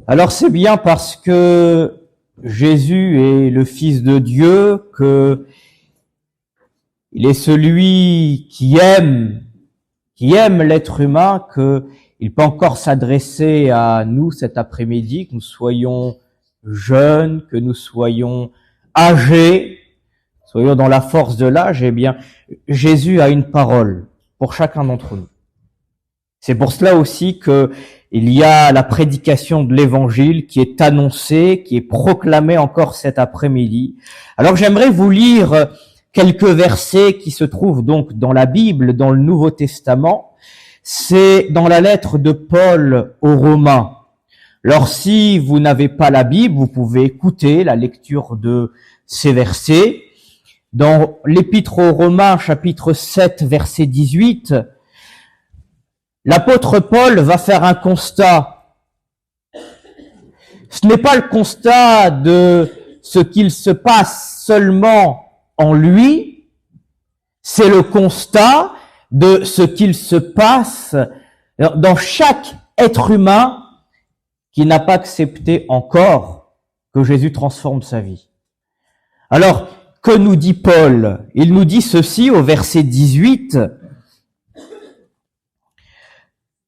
Alors c'est bien parce que Jésus est le Fils de Dieu, que il est celui qui aime l'être humain, qu'il peut encore s'adresser à nous cet après-midi, que nous soyons jeunes, que nous soyons âgés, soyons dans la force de l'âge. Eh bien, Jésus a une parole pour chacun d'entre nous. C'est pour cela aussi que il y a la prédication de l'Évangile qui est annoncée, qui est proclamée encore cet après-midi. Alors j'aimerais vous lire quelques versets qui se trouvent donc dans la Bible, dans le Nouveau Testament. C'est dans la lettre de Paul aux Romains. Alors si vous n'avez pas la Bible, vous pouvez écouter la lecture de ces versets. Dans l'Épître aux Romains, chapitre 7, verset 18, l'apôtre Paul va faire un constat. Ce n'est pas le constat de ce qu'il se passe seulement en lui, c'est le constat de ce qu'il se passe dans chaque être humain qui n'a pas accepté encore que Jésus transforme sa vie. Alors, que nous dit Paul? Il nous dit ceci au verset 18.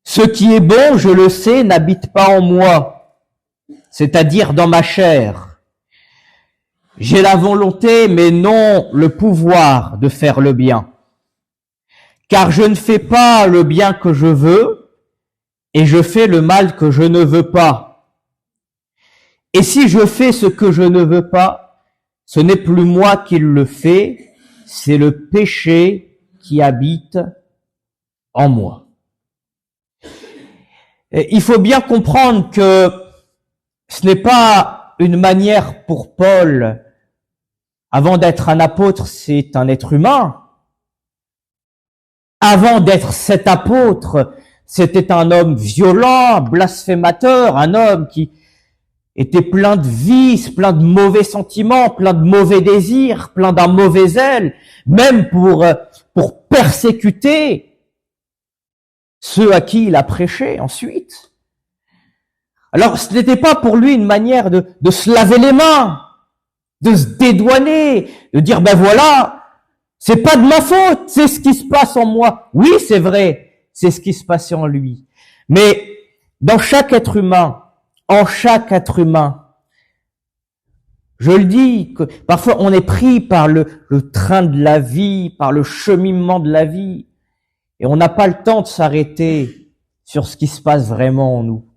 Ce qui est bon, je le sais, n'habite pas en moi, c'est-à-dire dans ma chair. J'ai la volonté, mais non le pouvoir de faire le bien. Car je ne fais pas le bien que je veux, et je fais le mal que je ne veux pas. Et si je fais ce que je ne veux pas, ce n'est plus moi qui le fais, c'est le péché qui habite en moi. Il faut bien comprendre que ce n'est pas une manière pour Paul, avant d'être un apôtre, c'est un être humain. Avant d'être cet apôtre, c'était un homme violent, blasphémateur, un homme qui était plein de vices, plein de mauvais sentiments, plein de mauvais désirs, plein d'un mauvais zèle, même pour persécuter ceux à qui il a prêché ensuite. Alors, ce n'était pas pour lui une manière de se laver les mains, de se dédouaner, de dire, ben voilà, c'est pas de ma faute, c'est ce qui se passe en moi. Oui, c'est vrai, c'est ce qui se passait en lui. Mais dans chaque être humain, en chaque être humain, je le dis, que parfois on est pris par le train de la vie, par le cheminement de la vie, et on n'a pas le temps de s'arrêter sur ce qui se passe vraiment en nous.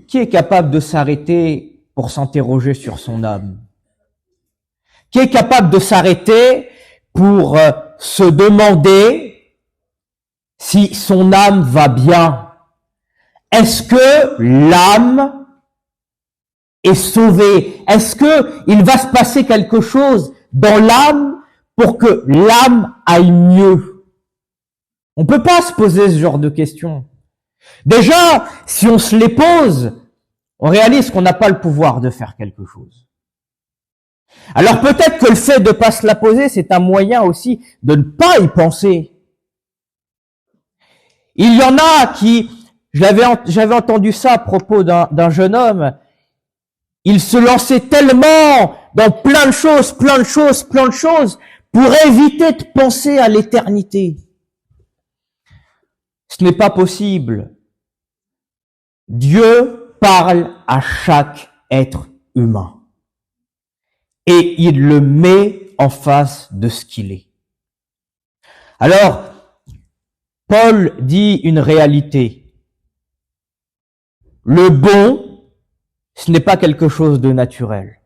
Qui est capable de s'arrêter pour s'interroger sur son âme? Qui est capable de s'arrêter pour se demander si son âme va bien? Est-ce que l'âme est sauvée? Est-ce que il va se passer quelque chose dans l'âme pour que l'âme aille mieux? On peut pas se poser ce genre de questions. Déjà, si on se les pose, on réalise qu'on n'a pas le pouvoir de faire quelque chose. Alors peut-être que le fait de pas se la poser, c'est un moyen aussi de ne pas y penser. Il y en a qui, j'avais entendu ça à propos d'un jeune homme, il se lançait tellement dans plein de choses, pour éviter de penser à l'éternité. Ce n'est pas possible. Dieu parle à chaque être humain. Et il le met en face de ce qu'il est. Alors, Paul dit une réalité. Le bon, ce n'est pas quelque chose de naturel.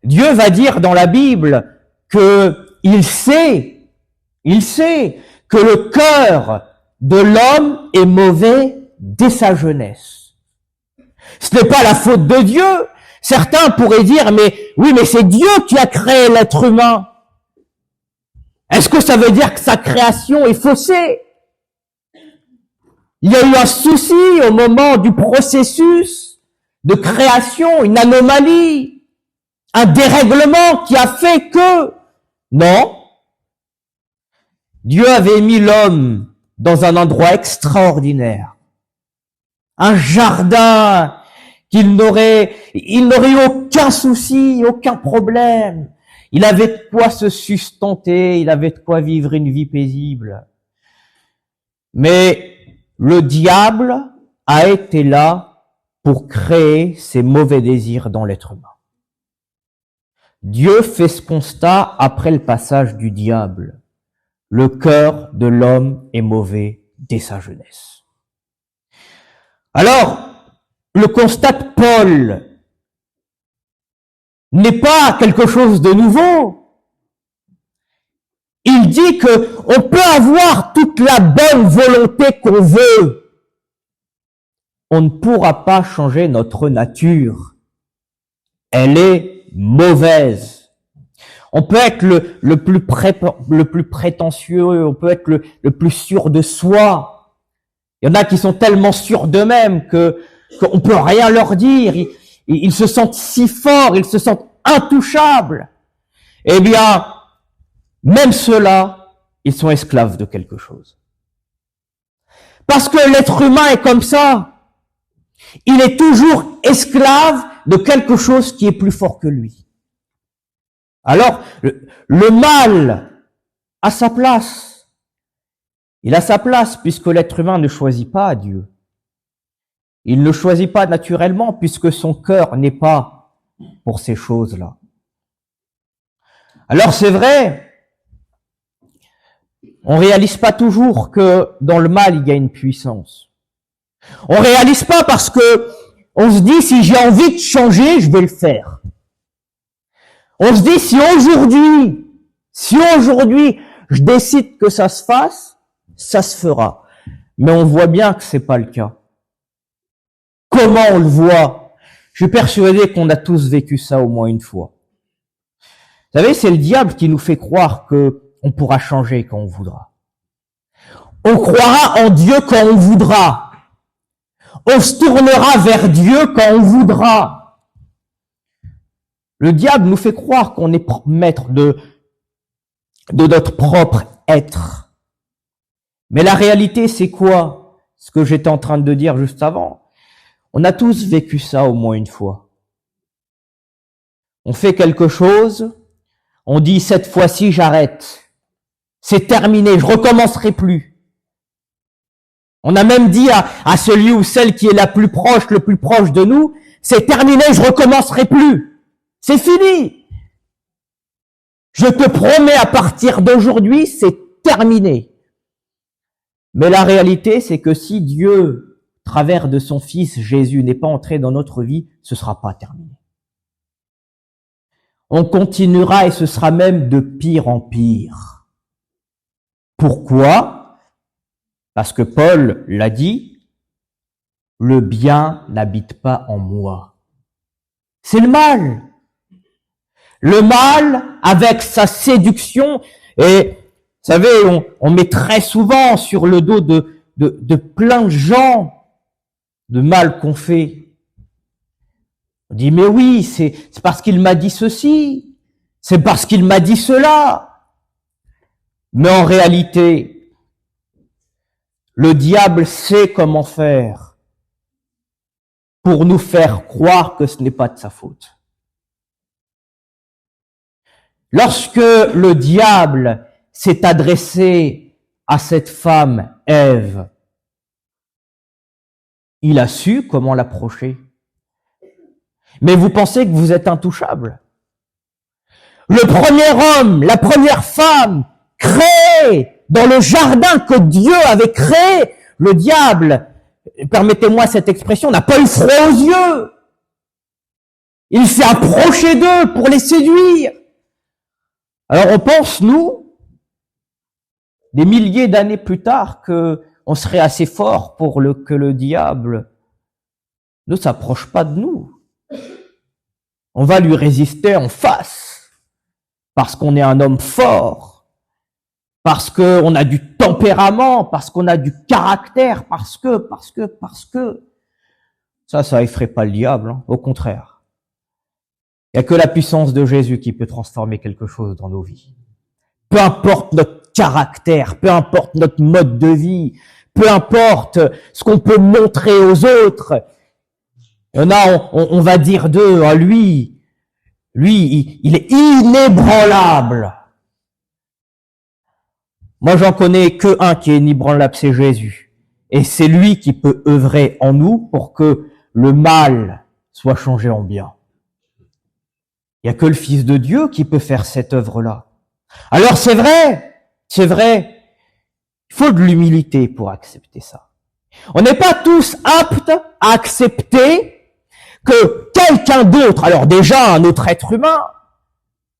Dieu va dire dans la Bible que il sait que le cœur de l'homme est mauvais dès sa jeunesse. Ce n'est pas la faute de Dieu. Certains pourraient dire, mais oui, mais c'est Dieu qui a créé l'être humain. Est-ce que ça veut dire que sa création est faussée? Il y a eu un souci au moment du processus de création, une anomalie, un dérèglement qui a fait que... Non. Dieu avait mis l'homme dans un endroit extraordinaire. un jardin il n'aurait eu aucun souci, aucun problème. Il avait de quoi se sustenter, il avait de quoi vivre une vie paisible. Mais le diable a été là pour créer ces mauvais désirs dans l'être humain. Dieu fait ce constat après le passage du diable. Le cœur de l'homme est mauvais dès sa jeunesse. Alors, le constat de Paul n'est pas quelque chose de nouveau. Il dit que on peut avoir toute la bonne volonté qu'on veut. On ne pourra pas changer notre nature. Elle est mauvaise. On peut être le plus prétentieux, on peut être le plus sûr de soi. Il y en a qui sont tellement sûrs d'eux-mêmes qu'on peut rien leur dire. Ils se sentent si forts, ils se sentent intouchables. Eh bien, même ceux-là, ils sont esclaves de quelque chose. Parce que l'être humain est comme ça. Il est toujours esclave de quelque chose qui est plus fort que lui. Alors, le mal a sa place. Il a sa place puisque l'être humain ne choisit pas Dieu. Il ne choisit pas naturellement puisque son cœur n'est pas pour ces choses-là. Alors c'est vrai, on réalise pas toujours que dans le mal il y a une puissance. On réalise pas parce que on se dit si j'ai envie de changer, je vais le faire. On se dit si aujourd'hui je décide que ça se fasse, ça se fera. Mais on voit bien que c'est pas le cas. Comment on le voit? Je suis persuadé qu'on a tous vécu ça au moins une fois. Vous savez, c'est le diable qui nous fait croire que on pourra changer quand on voudra. On croira en Dieu quand on voudra. On se tournera vers Dieu quand on voudra. Le diable nous fait croire qu'on est maître de notre propre être. Mais la réalité, c'est quoi? Ce que j'étais en train de dire juste avant. On a tous vécu ça au moins une fois. On fait quelque chose, on dit cette fois-ci j'arrête. C'est terminé, je recommencerai plus. On a même dit à celui ou celle qui est le plus proche de nous, c'est terminé, je recommencerai plus. C'est fini. Je te promets à partir d'aujourd'hui, c'est terminé. Mais la réalité, c'est que si Dieu, à travers de son Fils Jésus, n'est pas entré dans notre vie, ce sera pas terminé. On continuera et ce sera même de pire en pire. Pourquoi? Parce que Paul l'a dit, le bien n'habite pas en moi. C'est le mal. Le mal avec sa séduction. Et vous savez, on met très souvent sur le dos de plein de gens de mal qu'on fait. On dit, mais oui, c'est parce qu'il m'a dit ceci, c'est parce qu'il m'a dit cela. Mais en réalité, le diable sait comment faire pour nous faire croire que ce n'est pas de sa faute. Lorsque le diable s'est adressé à cette femme, Ève, il a su comment l'approcher. Mais vous pensez que vous êtes intouchable? Le premier homme, la première femme, créée dans le jardin que Dieu avait créé, le diable, permettez-moi cette expression, n'a pas eu froid aux yeux. Il s'est approché d'eux pour les séduire. Alors on pense, nous, des milliers d'années plus tard, que on serait assez fort pour que le diable ne s'approche pas de nous. On va lui résister en face, parce qu'on est un homme fort, parce qu'on a du tempérament, parce qu'on a du caractère, parce que. Ça effraie pas le diable, hein, au contraire. Il n'y a que la puissance de Jésus qui peut transformer quelque chose dans nos vies. Peu importe notre caractère, peu importe notre mode de vie, peu importe ce qu'on peut montrer aux autres. Il y en a, on va dire d'eux, ah, lui, il est inébranlable. Moi, j'en connais que un qui est inébranlable, c'est Jésus. Et c'est lui qui peut œuvrer en nous pour que le mal soit changé en bien. Il n'y a que le Fils de Dieu qui peut faire cette œuvre-là. Alors c'est vrai, il faut de l'humilité pour accepter ça. On n'est pas tous aptes à accepter que quelqu'un d'autre, alors déjà un autre être humain,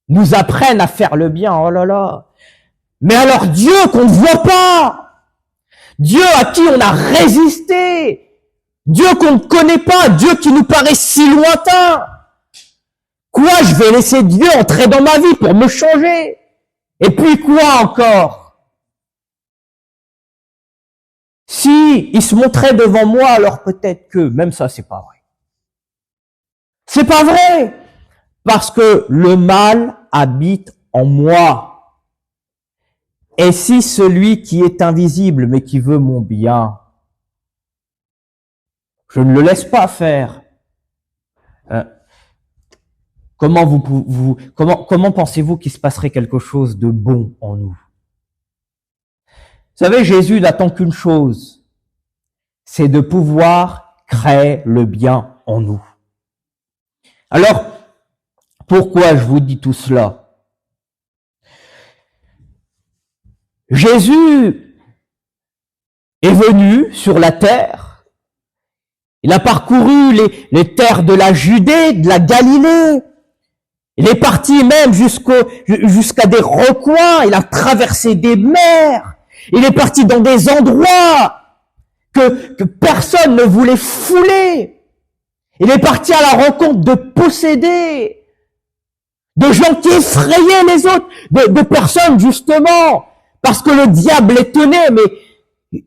nous apprenne à faire le bien, oh là là. Mais alors Dieu qu'on ne voit pas, Dieu à qui on a résisté, Dieu qu'on ne connaît pas, Dieu qui nous paraît si lointain. Quoi, je vais laisser Dieu entrer dans ma vie pour me changer? Et puis quoi encore? Si il se montrait devant moi, alors peut-être que, même ça c'est pas vrai. C'est pas vrai! Parce que le mal habite en moi. Et si celui qui est invisible, mais qui veut mon bien, je ne le laisse pas faire. Comment pensez-vous qu'il se passerait quelque chose de bon en nous? Vous savez, Jésus n'attend qu'une chose, c'est de pouvoir créer le bien en nous. Alors, pourquoi je vous dis tout cela? Jésus est venu sur la terre. Il a parcouru les terres de la Judée, de la Galilée. Il est parti même jusqu'à des recoins. Il a traversé des mers. Il est parti dans des endroits que personne ne voulait fouler. Il est parti à la rencontre de possédés, de gens qui effrayaient les autres, de personnes justement, parce que le diable les tenait, mais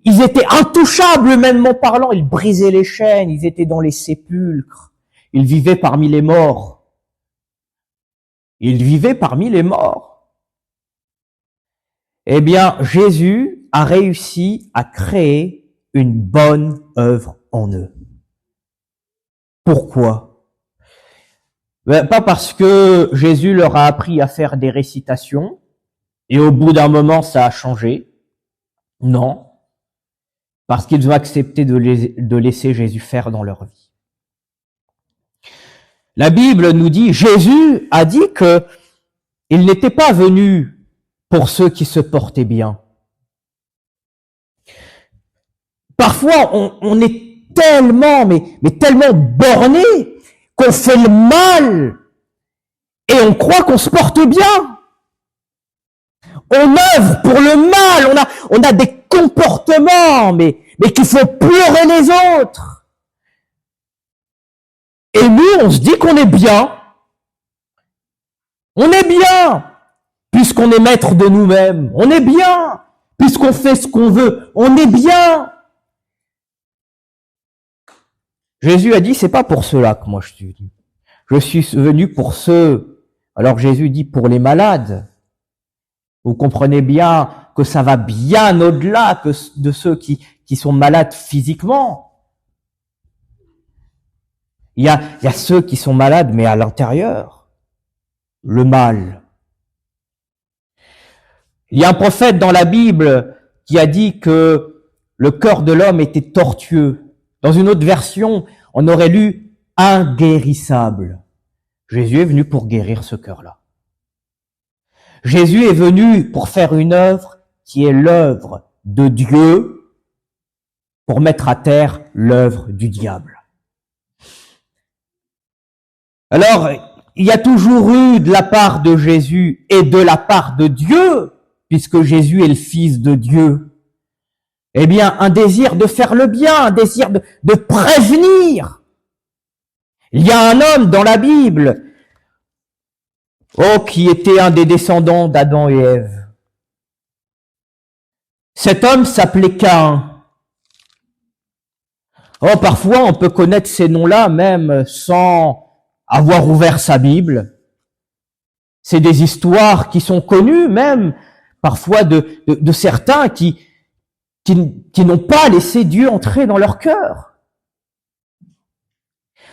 ils étaient intouchables humainement parlant. Ils brisaient les chaînes, ils étaient dans les sépulcres, ils vivaient parmi les morts. Ils vivaient parmi les morts. Eh bien, Jésus a réussi à créer une bonne œuvre en eux. Pourquoi? Pas parce que Jésus leur a appris à faire des récitations et au bout d'un moment ça a changé. Non. Parce qu'ils ont accepté de laisser Jésus faire dans leur vie. La Bible nous dit, Jésus a dit que il n'était pas venu pour ceux qui se portaient bien. Parfois, on est tellement, mais tellement borné qu'on fait le mal et on croit qu'on se porte bien. On œuvre pour le mal, on a des comportements, mais qu'il faut pleurer les autres. Et nous, on se dit qu'on est bien. On est bien, puisqu'on est maître de nous-mêmes. On est bien, puisqu'on fait ce qu'on veut. On est bien. Jésus a dit, c'est pas pour cela que moi je suis venu. Je suis venu pour ceux, alors Jésus dit pour les malades. Vous comprenez bien que ça va bien au-delà que de ceux qui sont malades physiquement. Il y a ceux qui sont malades, mais à l'intérieur. Le mal. Il y a un prophète dans la Bible qui a dit que le cœur de l'homme était tortueux. Dans une autre version, on aurait lu inguérissable. Jésus est venu pour guérir ce cœur-là. Jésus est venu pour faire une œuvre qui est l'œuvre de Dieu, pour mettre à terre l'œuvre du diable. Alors, il y a toujours eu de la part de Jésus et de la part de Dieu, puisque Jésus est le Fils de Dieu, eh bien, un désir de faire le bien, un désir de prévenir. Il y a un homme dans la Bible, qui était un des descendants d'Adam et Ève. Cet homme s'appelait Caïn. Parfois, on peut connaître ces noms-là même sans avoir ouvert sa Bible. C'est des histoires qui sont connues même, parfois de certains qui qui n'ont pas laissé Dieu entrer dans leur cœur.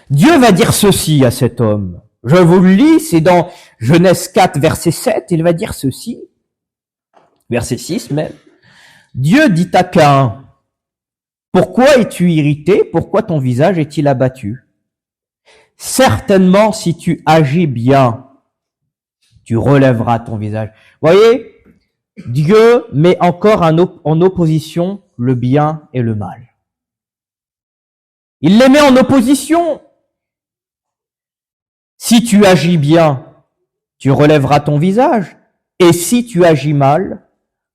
Dieu va dire ceci à cet homme. Je vous le lis, c'est dans Genèse 4, verset 7, il va dire ceci, verset 6 même. Dieu dit à Caïn, « Pourquoi es-tu irrité? Pourquoi ton visage est-il abattu? Certainement, si tu agis bien, tu relèveras ton visage. » Vous voyez, Dieu met encore en opposition le bien et le mal. Il les met en opposition. Si tu agis bien, tu relèveras ton visage. Et si tu agis mal,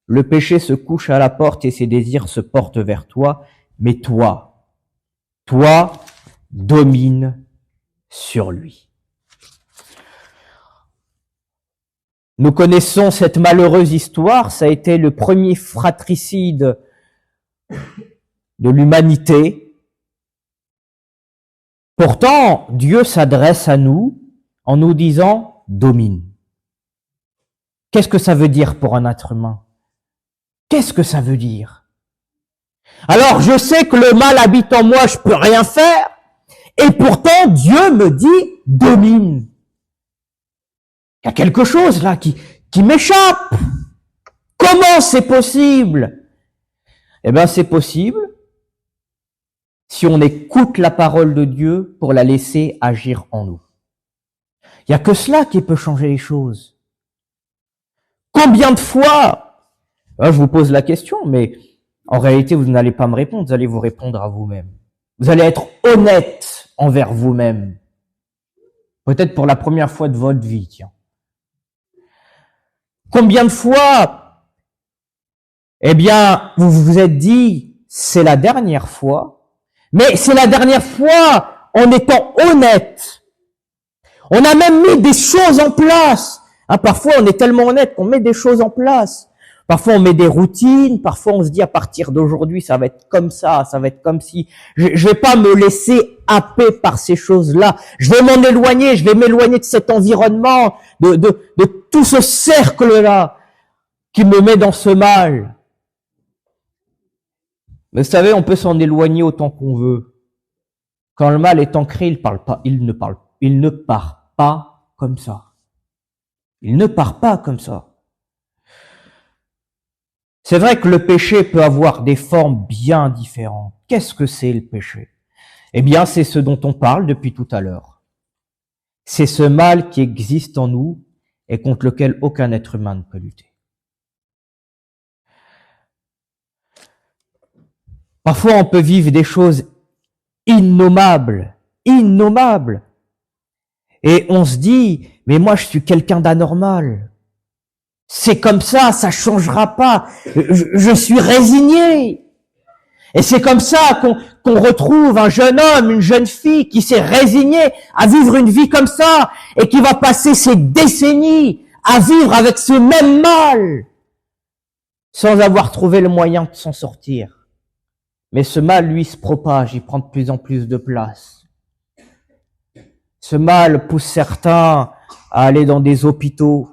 le péché se couche à la porte et ses désirs se portent vers toi. Mais toi, domine sur lui. Nous connaissons cette malheureuse histoire, ça a été le premier fratricide de l'humanité. Pourtant, Dieu s'adresse à nous en nous disant « domine ». Qu'est-ce que ça veut dire pour un être humain? Qu'est-ce que ça veut dire? Alors, je sais que le mal habite en moi, je peux rien faire, et pourtant, Dieu me dit « domine ». Il y a quelque chose là qui m'échappe. Comment c'est possible? Eh bien, c'est possible si on écoute la parole de Dieu pour la laisser agir en nous. Il n'y a que cela qui peut changer les choses. Combien de fois, je vous pose la question, mais en réalité, vous n'allez pas me répondre, vous allez vous répondre à vous-même. Vous allez être honnête envers vous-même. Peut-être pour la première fois de votre vie, tiens. Combien de fois, eh bien, vous vous êtes dit, c'est la dernière fois, mais c'est la dernière fois en étant honnête. On a même mis des choses en place. Parfois, on est tellement honnête qu'on met des choses en place. Parfois, on met des routines. Parfois, on se dit, à partir d'aujourd'hui, ça va être comme ça va être comme si. Je vais pas me laisser happer par ces choses-là. Je vais m'en éloigner. Je vais m'éloigner de cet environnement, de tout ce cercle-là qui me met dans ce mal. Mais vous savez, on peut s'en éloigner autant qu'on veut. Quand le mal est ancré, il ne part pas comme ça. Il ne part pas comme ça. C'est vrai que le péché peut avoir des formes bien différentes. Qu'est-ce que c'est le péché? Eh bien, c'est ce dont on parle depuis tout à l'heure. C'est ce mal qui existe en nous et contre lequel aucun être humain ne peut lutter. Parfois, on peut vivre des choses innommables. Et on se dit, mais moi, je suis quelqu'un d'anormal. C'est comme ça changera pas. Je suis résigné. Et c'est comme ça qu'on retrouve un jeune homme, une jeune fille qui s'est résigné à vivre une vie comme ça et qui va passer ses décennies à vivre avec ce même mal sans avoir trouvé le moyen de s'en sortir. Mais ce mal, lui, se propage, il prend de plus en plus de place. Ce mal pousse certains à aller dans des hôpitaux.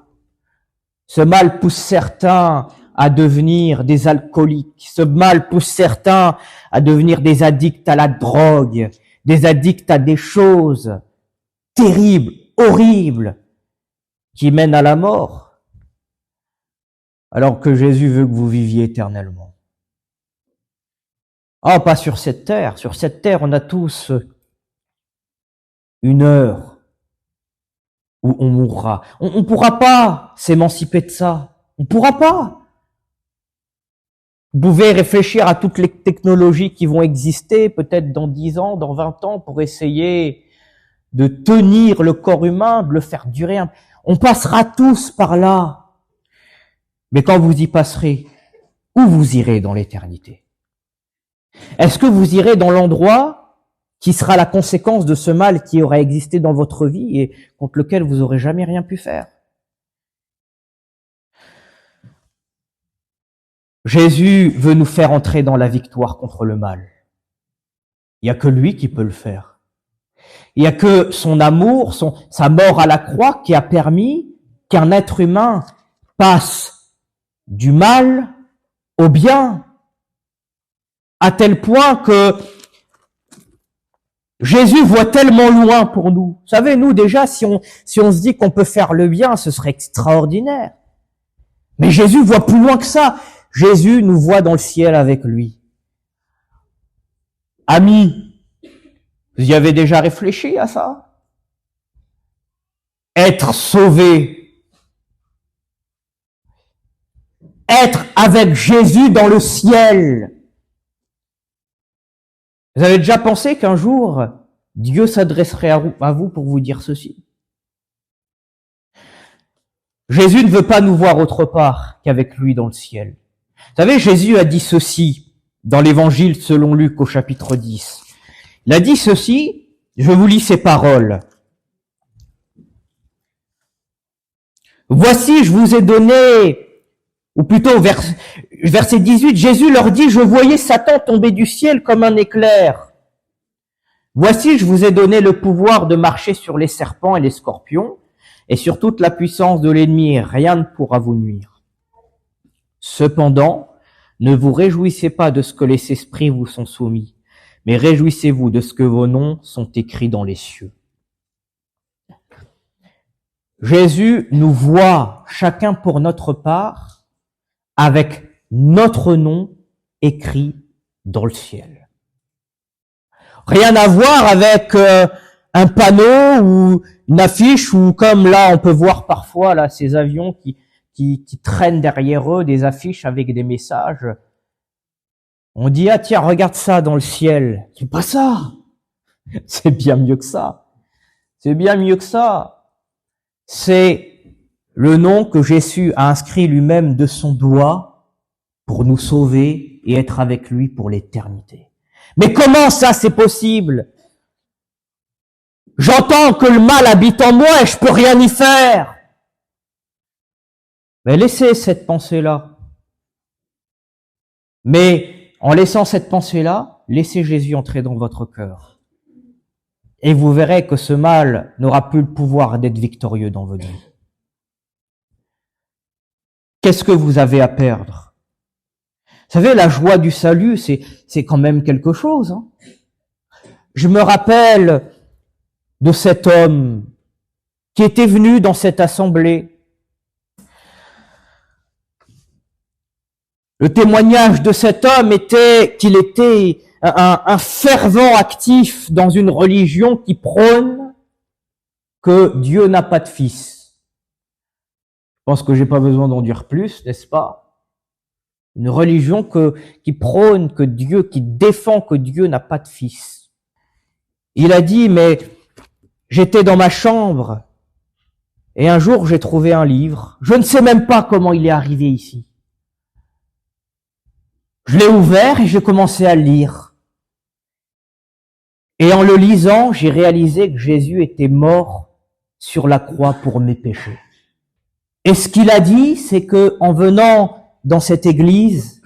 Ce mal pousse certains à devenir des alcooliques. Ce mal pousse certains à devenir des addicts à la drogue, des addicts à des choses terribles, horribles, qui mènent à la mort, alors que Jésus veut que vous viviez éternellement. Pas sur cette terre. Sur cette terre, on a tous une heure où on mourra. On pourra pas s'émanciper de ça. On pourra pas. Vous pouvez réfléchir à toutes les technologies qui vont exister, peut-être dans 10 ans, dans 20 ans, pour essayer de tenir le corps humain, de le faire durer. On passera tous par là. Mais quand vous y passerez, où vous irez dans l'éternité? Est-ce que vous irez dans l'endroit qui sera la conséquence de ce mal qui aura existé dans votre vie et contre lequel vous n'aurez jamais rien pu faire? Jésus veut nous faire entrer dans la victoire contre le mal. Il n'y a que lui qui peut le faire. Il n'y a que son amour, sa mort à la croix qui a permis qu'un être humain passe du mal au bien. à tel point que Jésus voit tellement loin pour nous. Vous savez, nous déjà, si on se dit qu'on peut faire le bien, ce serait extraordinaire. Mais Jésus voit plus loin que ça. Jésus nous voit dans le ciel avec lui. Amis, vous y avez déjà réfléchi à ça? Être sauvé. Être avec Jésus dans le ciel. Vous avez déjà pensé qu'un jour, Dieu s'adresserait à vous pour vous dire ceci? Jésus ne veut pas nous voir autre part qu'avec lui dans le ciel. Vous savez, Jésus a dit ceci dans l'évangile selon Luc au chapitre 10. Il a dit ceci, je vous lis ces paroles. Voici, je vous ai donné, ou plutôt verset 18, Jésus leur dit, je voyais Satan tomber du ciel comme un éclair. Voici, je vous ai donné le pouvoir de marcher sur les serpents et les scorpions, et sur toute la puissance de l'ennemi, et rien ne pourra vous nuire. Cependant, ne vous réjouissez pas de ce que les esprits vous sont soumis, mais réjouissez-vous de ce que vos noms sont écrits dans les cieux. Jésus nous voit chacun pour notre part avec notre nom écrit dans le ciel. Rien à voir avec un panneau ou une affiche ou comme là on peut voir parfois là ces avions qui traînent derrière eux des affiches avec des messages. On dit ah tiens regarde ça dans le ciel. C'est pas ça. C'est bien mieux que ça. C'est bien mieux que ça. C'est le nom que Jésus a inscrit lui-même de son doigt pour nous sauver et être avec lui pour l'éternité. Mais comment ça c'est possible? J'entends que le mal habite en moi et je peux rien y faire. Mais laissez cette pensée-là. Mais en laissant cette pensée-là, laissez Jésus entrer dans votre cœur. Et vous verrez que ce mal n'aura plus le pouvoir d'être victorieux dans votre vie. Qu'est-ce que vous avez à perdre? Vous savez, la joie du salut, c'est quand même quelque chose. Hein. Je me rappelle de cet homme qui était venu dans cette assemblée. Le témoignage de cet homme était qu'il était un fervent actif dans une religion qui prône que Dieu n'a pas de fils. Je pense que j'ai pas besoin d'en dire plus, n'est-ce pas? Une religion qui prône que Dieu, qui défend que Dieu n'a pas de fils. Il a dit, mais j'étais dans ma chambre et un jour j'ai trouvé un livre. Je ne sais même pas comment il est arrivé ici. Je l'ai ouvert et j'ai commencé à le lire. Et en le lisant, j'ai réalisé que Jésus était mort sur la croix pour mes péchés. Et ce qu'il a dit, c'est que en venant dans cette église,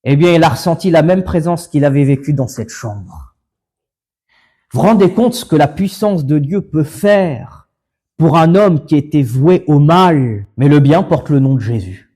eh bien, il a ressenti la même présence qu'il avait vécue dans cette chambre. Vous vous rendez compte ce que la puissance de Dieu peut faire pour un homme qui était voué au mal, mais le bien porte le nom de Jésus.